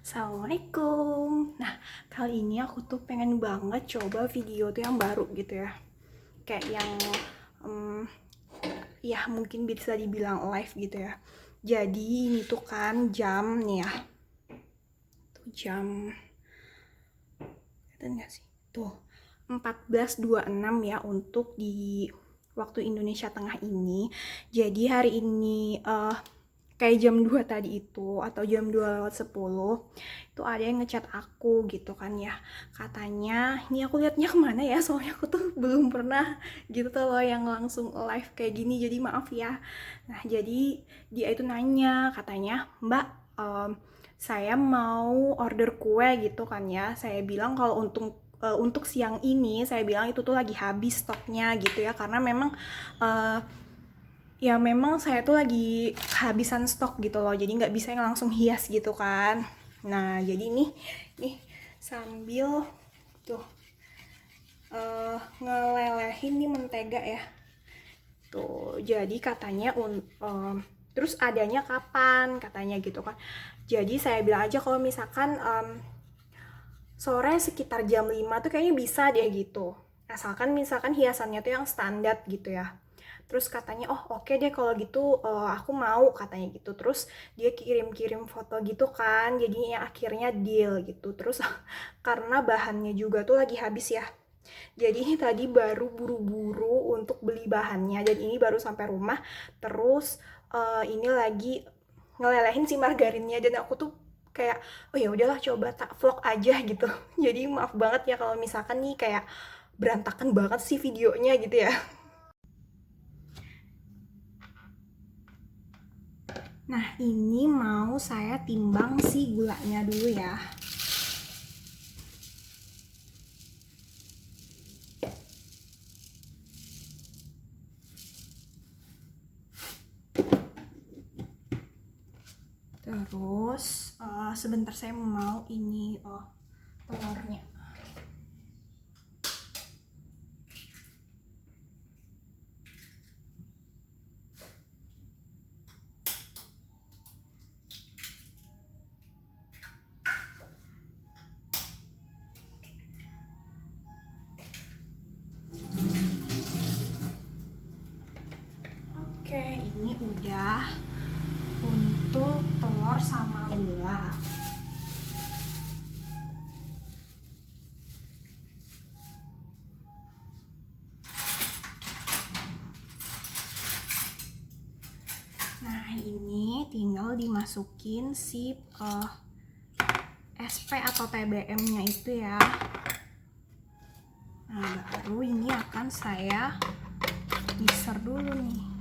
Assalamualaikum. Nah, kali ini aku tuh pengen banget coba video tuh yang baru gitu ya. Kayak yang ya mungkin bisa dibilang live gitu ya. Jadi ini tuh kan jam nih ya. Tuh jam kelihatan nggak sih? Tuh 14.26 ya untuk di waktu Indonesia Tengah ini. Jadi hari ini kayak jam 2 tadi itu atau jam 2:10 itu ada yang ngechat aku gitu kan ya, katanya ini aku liatnya kemana ya, soalnya aku tuh belum pernah gitu tuh loh yang langsung live kayak gini, jadi maaf ya. Nah jadi dia itu nanya katanya, Mbak, saya mau order kue gitu kan ya. Saya bilang kalau untuk siang ini saya bilang itu tuh lagi habis stoknya gitu ya, karena memang ya memang saya tuh lagi kehabisan stok gitu loh, jadi nggak bisa yang langsung hias gitu kan. Nah jadi nih sambil tuh ngelelehin nih mentega ya tuh. Jadi katanya terus adanya kapan katanya gitu kan. Jadi saya bilang aja kalau misalkan sore sekitar jam 5 tuh kayaknya bisa deh gitu, asalkan misalkan hiasannya tuh yang standar gitu ya. Terus katanya, oh oke deh kalau gitu, aku mau katanya gitu. Terus dia kirim-kirim foto gitu kan, jadinya akhirnya deal gitu. Terus karena bahannya juga tuh lagi habis ya, jadi ini tadi baru buru-buru untuk beli bahannya, dan ini baru sampai rumah. Terus ini lagi ngelelehin si margarinnya, dan aku tuh kayak, oh ya udahlah coba tak vlog aja gitu. Jadi maaf banget ya kalau misalkan nih kayak berantakan banget sih videonya gitu ya. Nah, ini mau saya timbang si gulanya dulu ya. Terus, sebentar saya mau ini telurnya. Oke, ini udah untuk telur sama gula. Nah, ini tinggal dimasukin si SP atau TBM-nya itu ya. Nah, baru ini akan saya mixer dulu nih.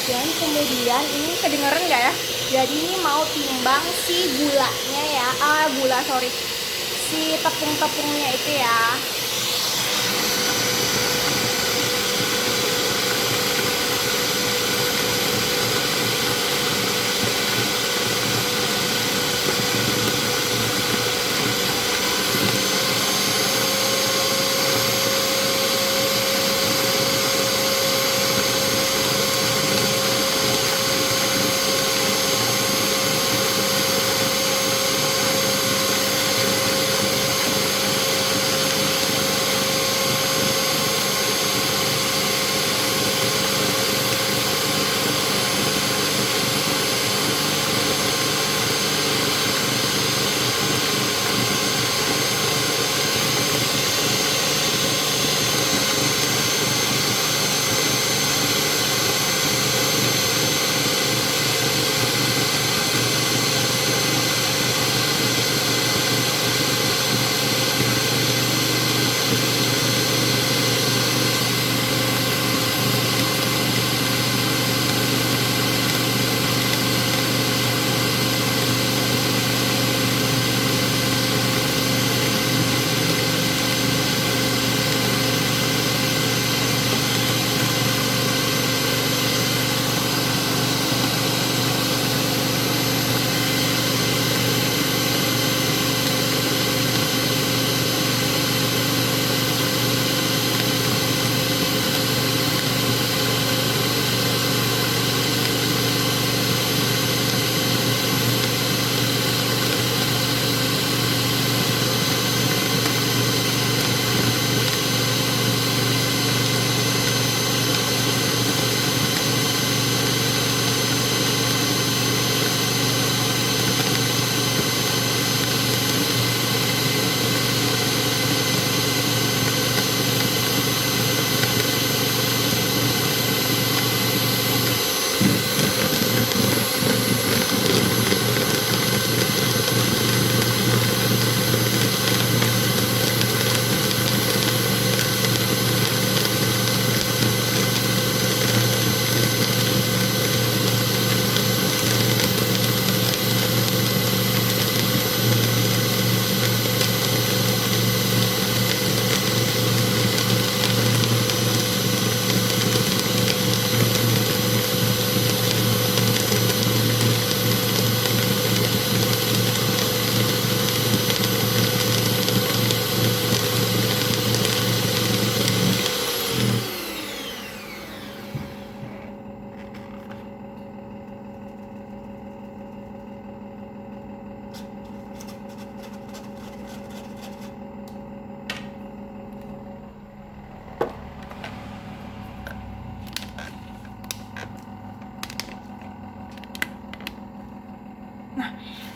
Dan kemudian ini kedengeran nggak ya? Jadi ini mau timbang si gulanya ya, si tepung-tepungnya itu ya.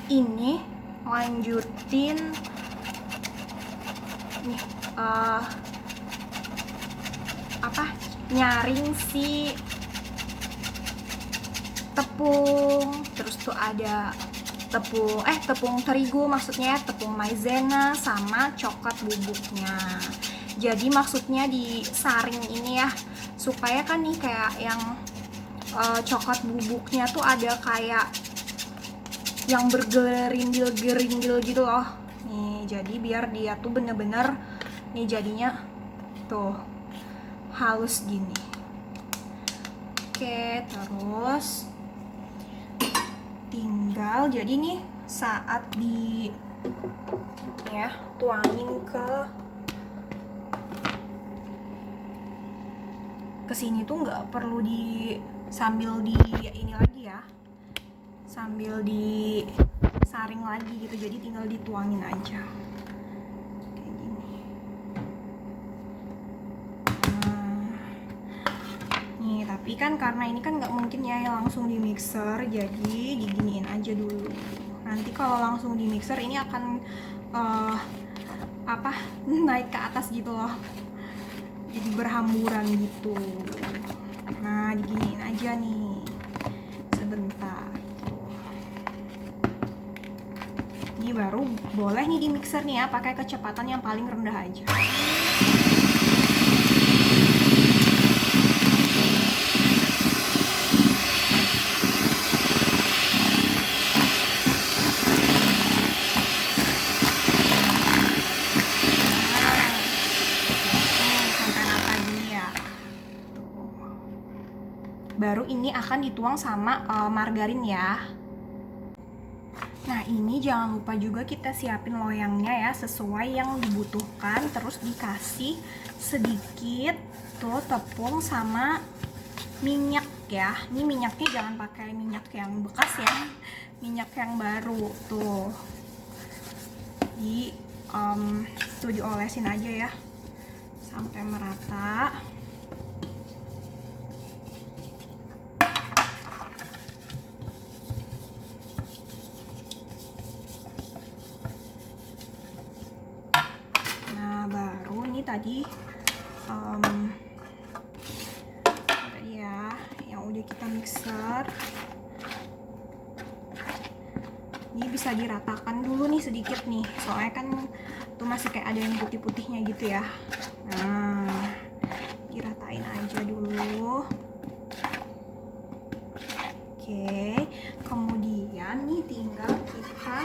ini lanjutin nih nyaring si tepung, terus tuh ada tepung terigu, maksudnya tepung maizena sama coklat bubuknya. Jadi maksudnya disaring ini ya, supaya kan nih kayak yang coklat bubuknya tuh ada kayak yang bergerindil-gerindil gitu loh. Nih, jadi biar dia tuh bener-bener nih jadinya tuh halus gini. Oke, terus tinggal jadi nih saat tuangin ke sini tuh nggak perlu sambil ini lagi ya, sambil disaring lagi gitu, jadi tinggal dituangin aja kayak gini. Nih, tapi kan karena ini kan nggak mungkin ya langsung di mixer, jadi diginiin aja dulu. Nanti kalau langsung di mixer ini akan naik ke atas gitu loh, jadi berhamburan gitu. Nah, diginiin aja nih sebentar. Ini baru boleh nih di mixer nih ya, pakai kecepatan yang paling rendah aja. Baru ini akan dituang sama margarin ya. Nah, ini jangan lupa juga kita siapin loyangnya ya, sesuai yang dibutuhkan. Terus dikasih sedikit tuh tepung sama minyak ya. Ini minyaknya jangan pakai minyak yang bekas ya, minyak yang baru tuh. Tuh diolesin aja ya sampai merata. Tadi ya yang udah kita mixer, ini bisa diratakan dulu nih sedikit nih, soalnya kan tuh masih kayak ada yang putih-putihnya gitu ya. Nah, diratain aja dulu. Oke, kemudian nih tinggal kita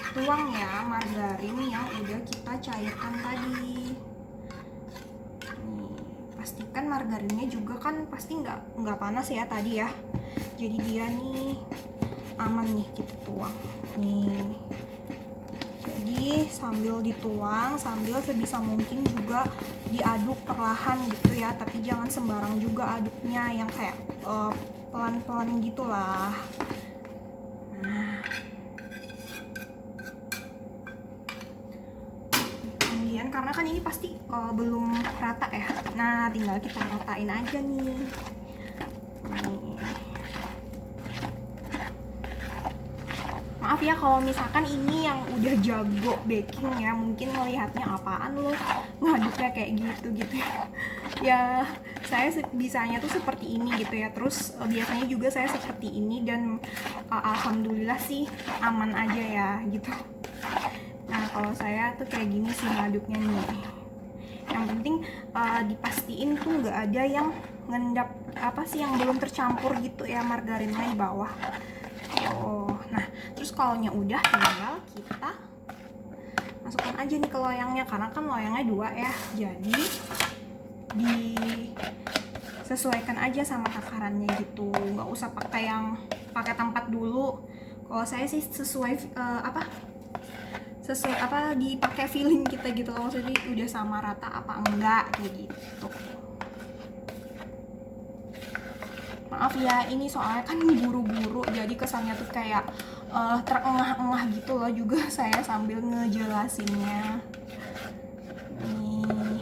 tuang ya margarin yang udah kita cairkan tadi. Nih, pastikan margarinnya juga kan pasti nggak panas ya tadi ya, jadi dia nih aman nih kita tuang nih. Jadi sambil dituang, sambil sebisa mungkin juga diaduk perlahan gitu ya, tapi jangan sembarang juga aduknya, yang kayak pelan-pelan gitulah. Nah, kemudian karena kan ini pasti belum rata ya, nah tinggal kita ratain aja nih. Maaf ya kalau misalkan ini yang udah jago baking ya, mungkin melihatnya apaan lo ngaduknya kayak gitu ya. Saya bisanya tuh seperti ini gitu ya, terus biasanya juga saya seperti ini, dan alhamdulillah sih aman aja ya gitu. Nah, kalau saya tuh kayak gini sih ngaduknya nih. Yang penting dipastiin tuh nggak ada yang ngendap yang belum tercampur gitu ya margarinnya di bawah. Nah, terus kalau udah tinggal kita masukkan aja nih ke loyangnya, karena kan loyangnya 2 ya, jadi disesuaikan aja sama takarannya gitu, nggak usah pakai tempat dulu. Kalau saya sih sesuai dipakai feeling kita gitu loh, maksudnya udah sama rata apa enggak kayak gitu. Maaf ya, ini soalnya kan buru-buru, jadi kesannya tuh kayak terengah-engah gitu loh juga saya sambil ngejelasinnya. Nih.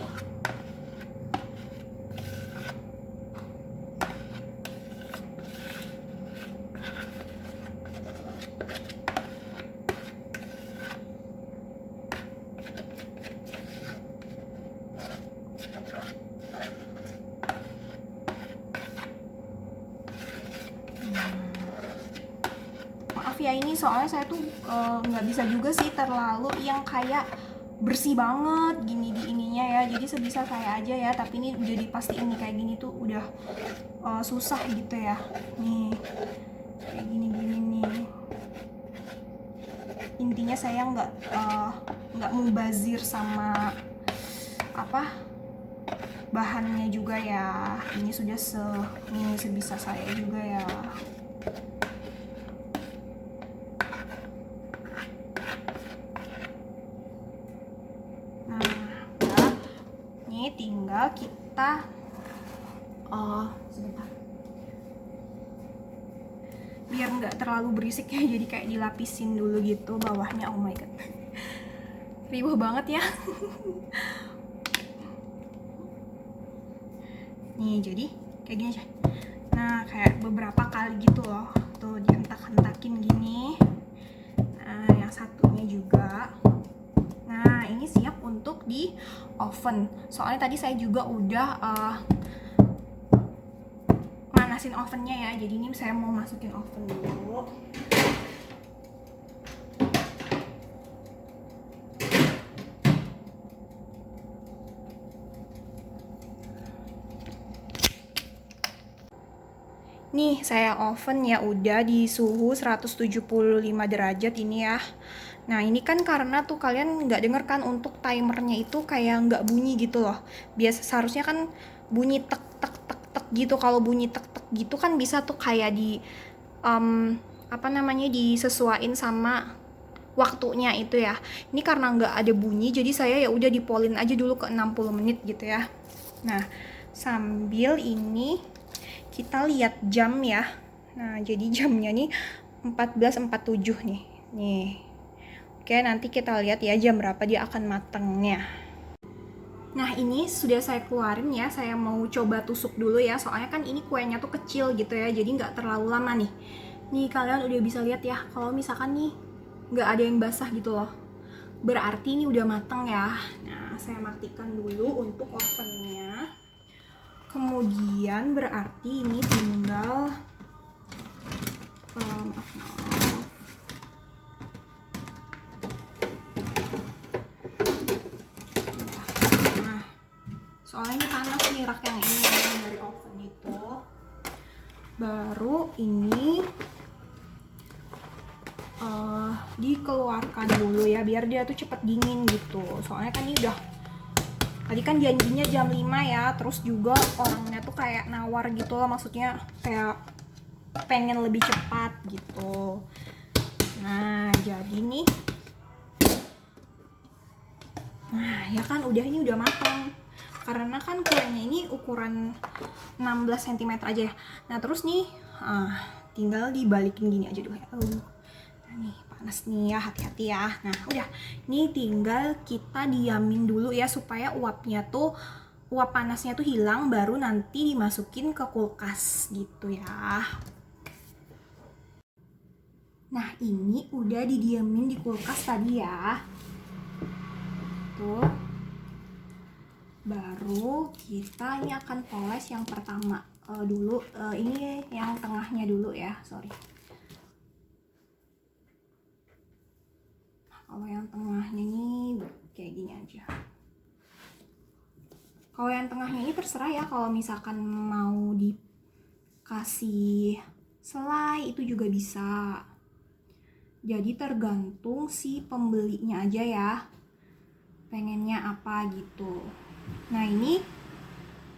maaf ya ini soalnya saya tuh nggak bisa juga sih terlalu yang kayak bersih banget gini di ininya ya, jadi sebisa saya aja ya, tapi ini udah dipastiin nih kayak gini tuh udah susah gitu ya, nih kayak gini-gini nih. Intinya saya nggak mubazir sama apa bahannya juga ya, ini sudah sebisa saya juga ya. Nah udah, ini tinggal kita sebentar biar nggak terlalu berisik ya, jadi kayak dilapisin dulu gitu bawahnya. Oh my god, riuh banget ya. Nih jadi kayak gini aja. Nah kayak beberapa kali gitu loh, tuh dihentak-hentakin gini. Nah yang satunya juga. Nah ini siap untuk di oven, soalnya tadi saya juga udah manasin ovennya ya, jadi ini saya mau masukin oven dulu. Nih saya oven ya udah di suhu 175 derajat ini ya. Nah ini kan karena tuh kalian nggak denger kan untuk timernya itu kayak nggak bunyi gitu loh. Biasa seharusnya kan bunyi tek tek tek tek gitu. Kalau bunyi tek tek gitu kan bisa tuh kayak di apa namanya disesuaiin sama waktunya itu ya. Ini karena nggak ada bunyi jadi saya ya udah dipolin aja dulu ke 60 menit gitu ya. Nah sambil ini kita lihat jam ya. Nah jadi jamnya nih 14.47 nih. Oke nanti kita lihat ya jam berapa dia akan matangnya. Nah ini sudah saya keluarin ya, saya mau coba tusuk dulu ya, soalnya kan ini kuenya tuh kecil gitu ya, jadi nggak terlalu lama nih. Nih kalian udah bisa lihat ya, kalau misalkan nih nggak ada yang basah gitu loh, berarti ini udah matang ya. Nah saya matikan dulu untuk ovennya. Kemudian berarti ini tinggal nah, soalnya ini panas nih rak yang ini dari oven itu. Baru ini dikeluarkan dulu ya biar dia tuh cepet dingin gitu. Soalnya kan ini udah tadi kan janjinya jam 5 ya, terus juga orangnya tuh kayak nawar gitu loh, maksudnya kayak pengen lebih cepat gitu. Nah jadi nih, nah ya kan udah, ini udah matang karena kan kuenya ini ukuran 16 cm aja ya. Nah terus nih tinggal dibalikin gini aja dulu ya. Nah nih panas nih ya, hati-hati ya. Nah udah, ini tinggal kita diamin dulu ya supaya uap panasnya tuh hilang, baru nanti dimasukin ke kulkas gitu ya. Nah ini udah didiamin di kulkas tadi ya. Tuh. Baru kita ini akan poles yang pertama dulu, ini yang tengahnya dulu ya, sorry. Kalau yang tengahnya ini kayak gini aja. Kalau yang tengahnya ini terserah ya, kalau misalkan mau dikasih selai itu juga bisa. Jadi tergantung si pembelinya aja ya, pengennya apa gitu. Nah ini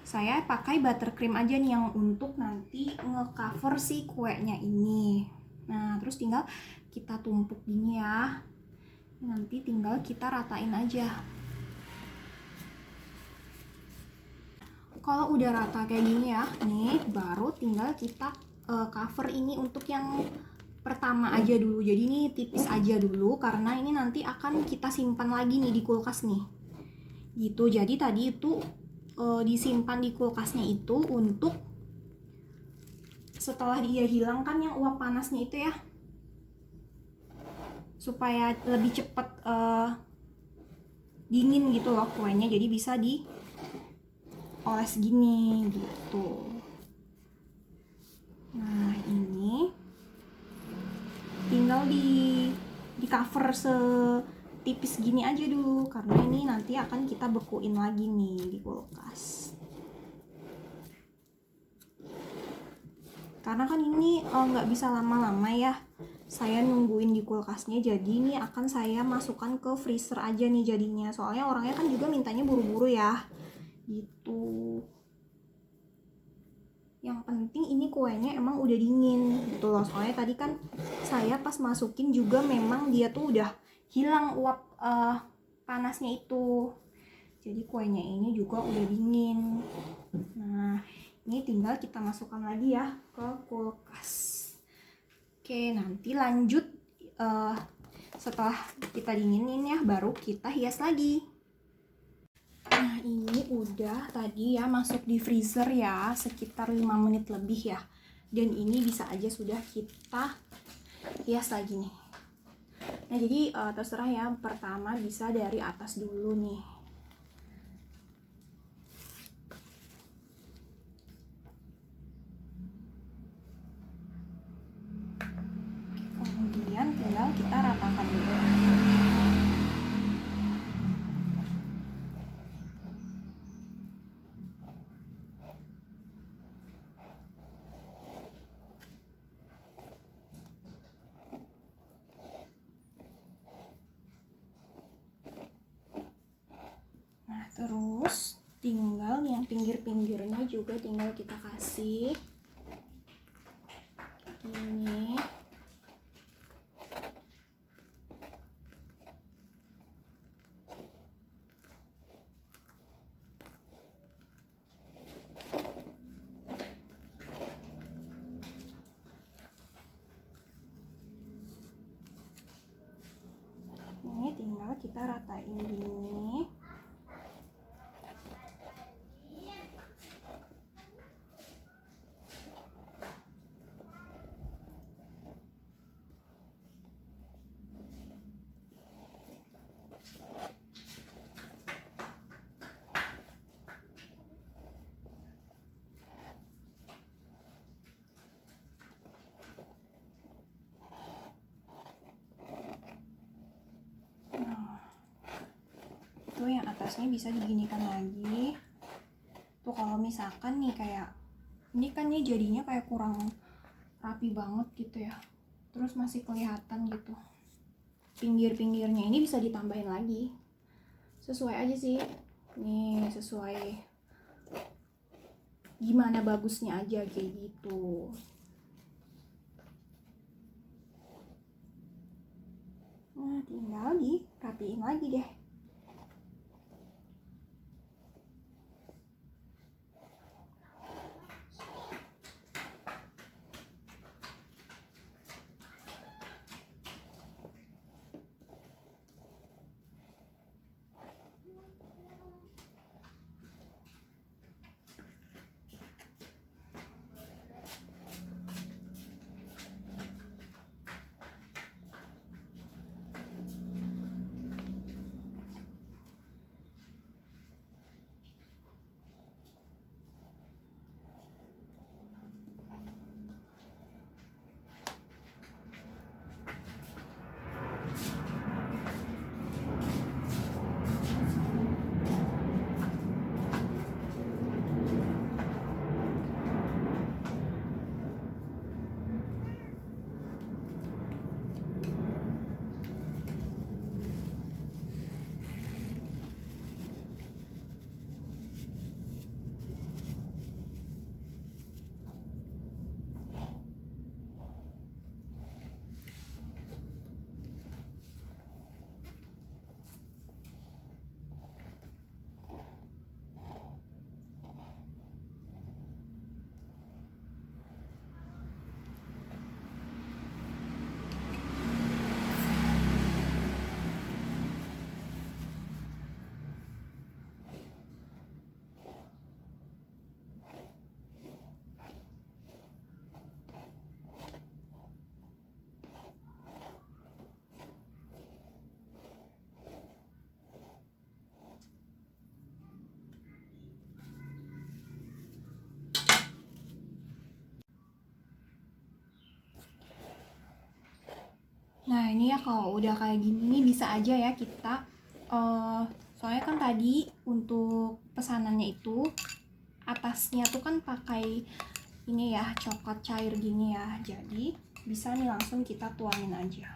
saya pakai buttercream aja nih yang untuk nanti ngecover si kuenya ini. Nah terus tinggal kita tumpuk gini ya, nanti tinggal kita ratain aja. Kalau udah rata kayak gini ya, nih baru tinggal kita cover ini untuk yang pertama aja dulu. Jadi ini tipis aja dulu karena ini nanti akan kita simpan lagi nih di kulkas nih gitu. Jadi tadi itu disimpan di kulkasnya itu untuk setelah dia hilang kan yang uap panasnya itu ya, supaya lebih cepat dingin gitu loh kuenya, jadi bisa dioles gini gitu. Nah ini tinggal tinggal di cover setipis gini aja dulu, karena ini nanti akan kita bekuin lagi nih di kulkas. Karena kan ini nggak bisa lama-lama ya saya nungguin di kulkasnya, jadi ini akan saya masukkan ke freezer aja nih jadinya, soalnya orangnya kan juga mintanya buru-buru ya gitu. Yang penting ini kuenya emang udah dingin gitu loh, soalnya tadi kan saya pas masukin juga memang dia tuh udah hilang uap panasnya itu, jadi kuenya ini juga udah dingin. Nah ini tinggal kita masukkan lagi ya ke kulkas. Oke, nanti lanjut setelah kita dinginin ya, baru kita hias lagi. Nah ini udah tadi ya masuk di freezer ya sekitar 5 menit lebih ya, dan ini bisa aja sudah kita hias lagi nih. Nah jadi terserah ya, pertama bisa dari atas dulu nih. Kemudian tinggal kita ratakan dulu. Nah terus tinggal yang pinggir-pinggirnya juga tinggal kita kasih ini. Ini tinggal kita ratain gini. Tuh yang atasnya bisa diginikan lagi. Tuh kalau misalkan nih kayak ini kan nih jadinya kayak kurang rapi banget gitu ya, terus masih kelihatan gitu pinggir-pinggirnya, ini bisa ditambahin lagi sesuai aja sih nih, sesuai gimana bagusnya aja kayak gitu. Nah tinggal dirapiin lagi deh. Nah ini ya kalau udah kayak gini bisa aja ya kita soalnya kan tadi untuk pesanannya itu atasnya tuh kan pakai ini ya coklat cair gini ya, jadi bisa nih langsung kita tuangin aja.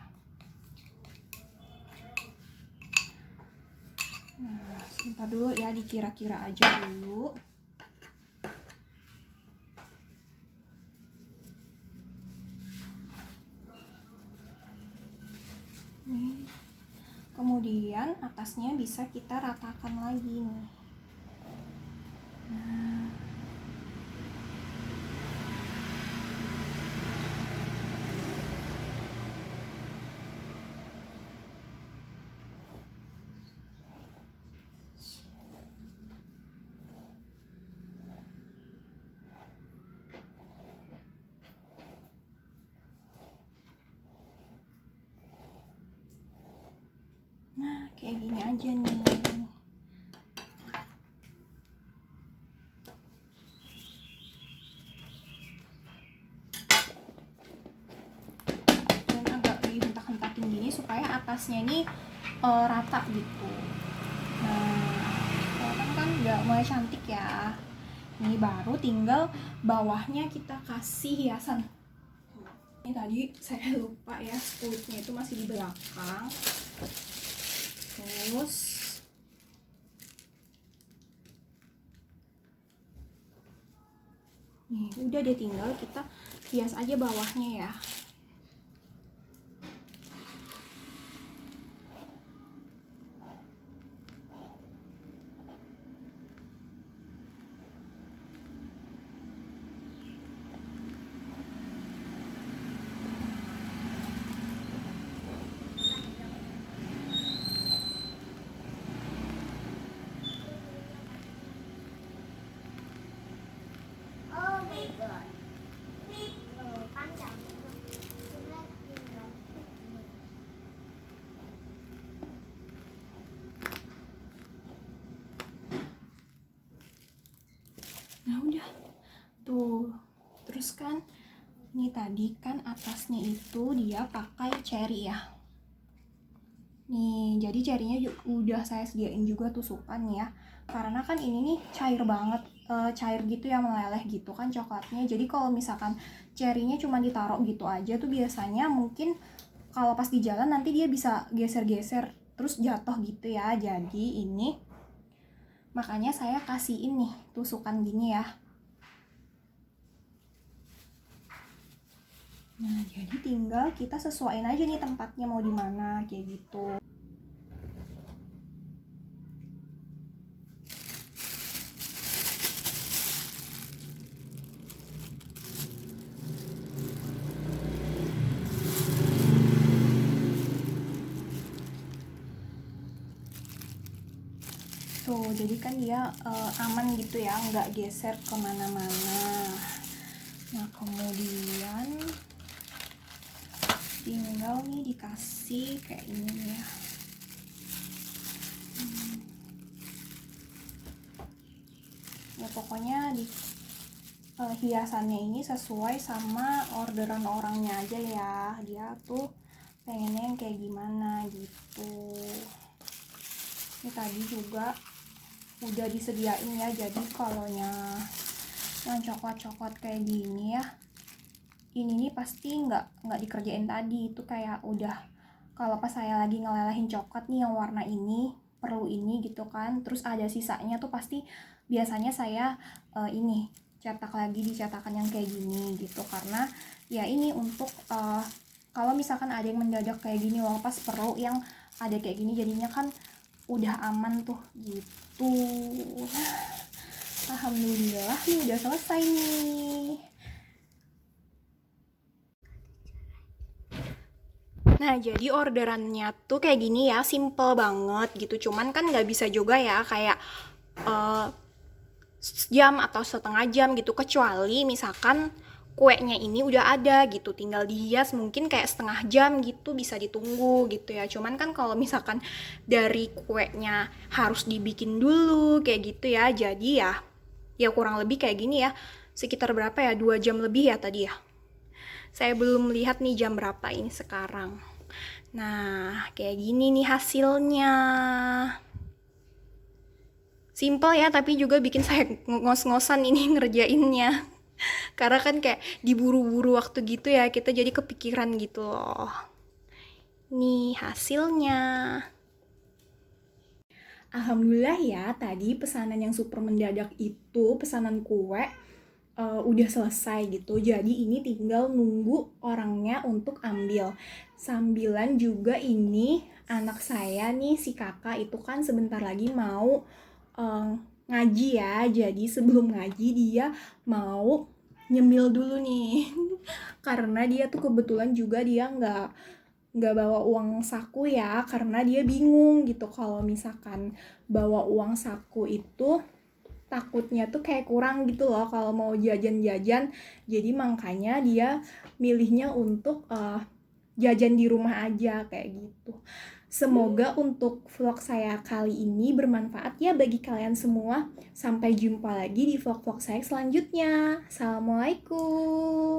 Nah sebentar dulu ya, dikira-kira aja dulu. Nih. Kemudian atasnya bisa kita ratakan lagi nih. Nah. Nah, kayak gini aja nih. Dan agak dihentak-hentakin gini supaya atasnya ini rata gitu. Nah, kan udah mulai cantik ya. Ini baru tinggal bawahnya kita kasih hiasan. Ini tadi saya lupa ya, spuitnya itu masih di belakang. Terus nih udah deh, tinggal kita hias aja bawahnya ya. Nah udah tuh, terus kan ini tadi kan atasnya itu dia pakai cherry ya. Nih jadi cherrynya udah saya sediain juga tusukan ya, karena kan ini nih cair banget, cair gitu ya, meleleh gitu kan coklatnya. Jadi kalau misalkan cherrynya cuma ditaruh gitu aja tuh biasanya mungkin kalau pas di jalan nanti dia bisa geser-geser terus jatuh gitu ya. Jadi ini makanya saya kasihin nih tusukan gini ya. Nah jadi tinggal kita sesuaiin aja nih tempatnya mau di mana kayak gitu. Tuh jadi kan dia aman gitu ya, nggak geser kemana-mana. Nah kemudian tinggal nih dikasih kayak ini ya. Ya pokoknya di hiasannya ini sesuai sama orderan orangnya aja ya, dia tuh pengennya yang kayak gimana gitu. Ini tadi juga udah disediain ya, jadi kalau yang coklat-coklat kayak gini ya, ini nih pasti nggak dikerjain tadi. Itu kayak udah kalau pas saya lagi ngelelehin coklat nih yang warna ini perlu ini gitu kan, terus ada sisanya tuh pasti biasanya saya ini cetak lagi di cetakan yang kayak gini gitu, karena ya ini untuk kalau misalkan ada yang mendadak kayak gini loh, pas perlu yang ada kayak gini, jadinya kan udah aman tuh gitu. Alhamdulillah nih udah selesai nih. Nah jadi orderannya tuh kayak gini ya, simple banget gitu. Cuman kan nggak bisa juga ya kayak jam atau setengah jam gitu, kecuali misalkan kuenya ini udah ada gitu, tinggal dihias mungkin kayak setengah jam gitu bisa ditunggu gitu ya. Cuman kan kalau misalkan dari kuenya harus dibikin dulu kayak gitu ya, jadi ya kurang lebih kayak gini ya, sekitar berapa ya, 2 jam lebih ya tadi ya. Saya belum lihat nih jam berapa ini sekarang. Nah, kayak gini nih hasilnya. Simple ya, tapi juga bikin saya ngos-ngosan ini ngerjainnya. Karena kan kayak diburu-buru waktu gitu ya, kita jadi kepikiran gitu loh. Nih hasilnya. Alhamdulillah ya, tadi pesanan yang super mendadak itu, pesanan kue, udah selesai gitu. Jadi ini tinggal nunggu orangnya untuk ambil. Sambilan juga ini anak saya nih, si kakak itu kan sebentar lagi mau ngaji ya. Jadi sebelum ngaji dia mau nyemil dulu nih. Karena dia tuh kebetulan juga dia nggak bawa uang saku ya, karena dia bingung gitu kalau misalkan bawa uang saku itu takutnya tuh kayak kurang gitu loh kalau mau jajan-jajan. Jadi makanya dia milihnya untuk jajan di rumah aja kayak gitu. Semoga untuk vlog saya kali ini bermanfaat ya bagi kalian semua. Sampai jumpa lagi di vlog-vlog saya selanjutnya. Assalamualaikum.